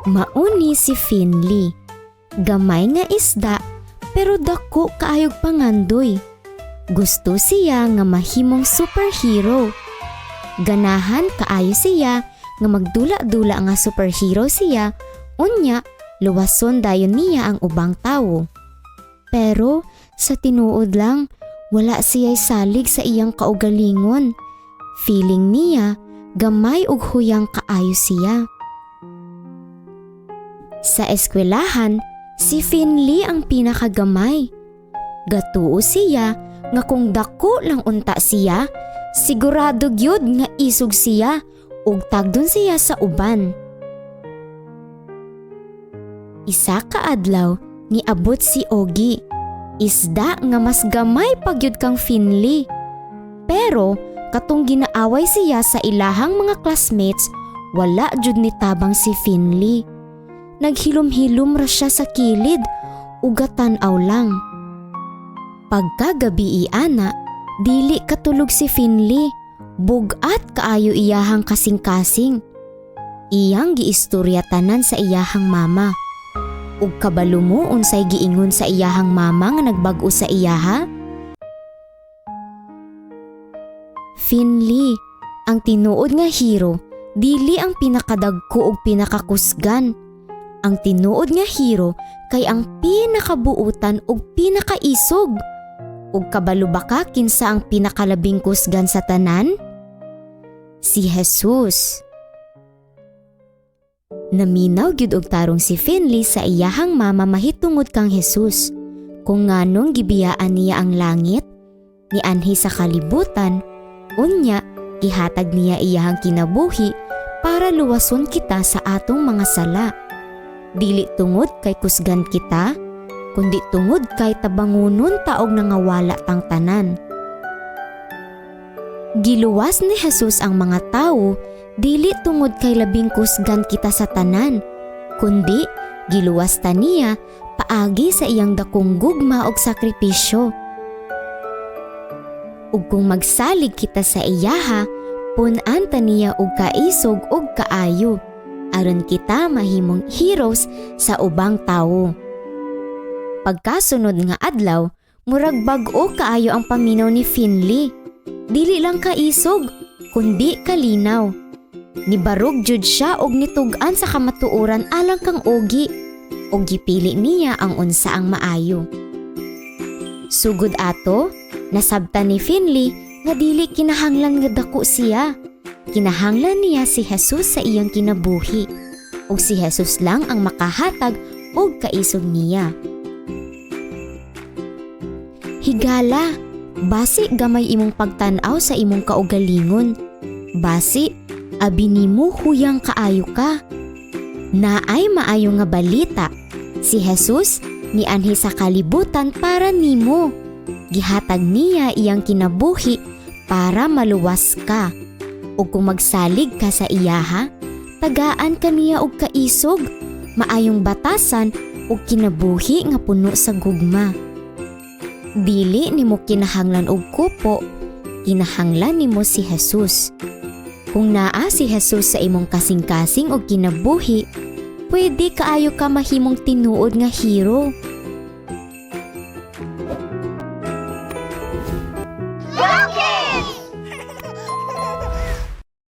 Mauni si Finley. Gamay nga isda pero dako kaayog pangandoy. Gusto siya nga mahimong superhero. Ganahan kaayo siya nga magdula-dula nga superhero siya, unya luwason dayon niya ang ubang tawo. Pero sa tinuod lang, wala siya'y salig sa iyang kaugalingon. Feeling niya, gamay ug huyang kaayo siya. Sa eskwelahan, si Finley ang pinakagamay. Gatuo siya nga kung dako lang unta siya, sigurado gyud nga isog siya ug tagdon siya sa uban. Isa ka adlaw niabot si Ogie. Isda nga mas gamay pagyud kang Finley. Pero katong ginaaway siya sa ilahang mga classmates, wala jud ni tabang si Finley. Naghilom-hilom ra siya sa kilid, ugatan-aw lang. Pagkagabi ana, dili katulog si Finley. Bugat kaayo iyahang kasing-kasing. Iyang giistorya tanan sa iyahang mama. Ug kabalo mo unsay giingon sa iyahang mama nga nagbag-o sa iyaha? Finley, ang tinuod nga hero, dili ang pinakadagko ug pinakakusgan. Ang tinuod nga hero kay ang pinakabuutan ug pinakaisog. Ug kabalo ba ka kinsa ang pinakalabing kusgan sa tanan? Si Jesus. Naminaw gyud og tarong si Finley sa iyahang mama mahitungod kang Jesus. Kung nganong gibiyaan niya ang langit, nianhi sa kalibutan, unya gihatag niya iyahang kinabuhi para luwason kita sa atong mga sala. Dili tungod kay kusgan kita, kundi tungod kay tabangunon taog nangawala tang tanan. Giluwas ni Jesus ang mga tawo dili tungod kay labing kusgan kita sa tanan, kundi giluwas ta niya paagi sa iyang dakong gugma og sakripisyo. Ug kung magsalig kita sa iyaha, pun-an ta niya og kaisog og kaayo, aron kita mahimong heroes sa ubang tawo. Pagkasunod nga adlaw, murag bag-o kaayo ang paminaw ni Finley. Dili lang kaisog, kundi kalinaw. Nibarog jud siya og nitug-an sa kamatuoran alang kang Ogie, og gipili niya ang unsa ang maayo. Sugod ato, nasabtan ni Finley nga dili kinahanglan nga dako siya. Kinahanglan niya si Jesus sa iyang kinabuhi, ug si Jesus lang ang makahatag og kaisog niya. Higala, basi gamay imong pagtan-aw sa imong kaugalingon. Basi, abi nimo huyang kaayo ka. Naay maayo nga balita. Si Jesus nianhi sa kalibutan para nimo. Gihatag niya iyang kinabuhi para maluwas ka. Ug kung magsalig ka sa iyaha, tagaan ka niya og kaisog, maayong batasan ug kinabuhi nga puno sa gugma. Dili nimo kinahanglan og kupo, kinahanglan nimo si Jesus. Kung naa si Jesus sa imong kasing-kasing og kinabuhi, pwede kaayo ka mahimong tinuod nga hero.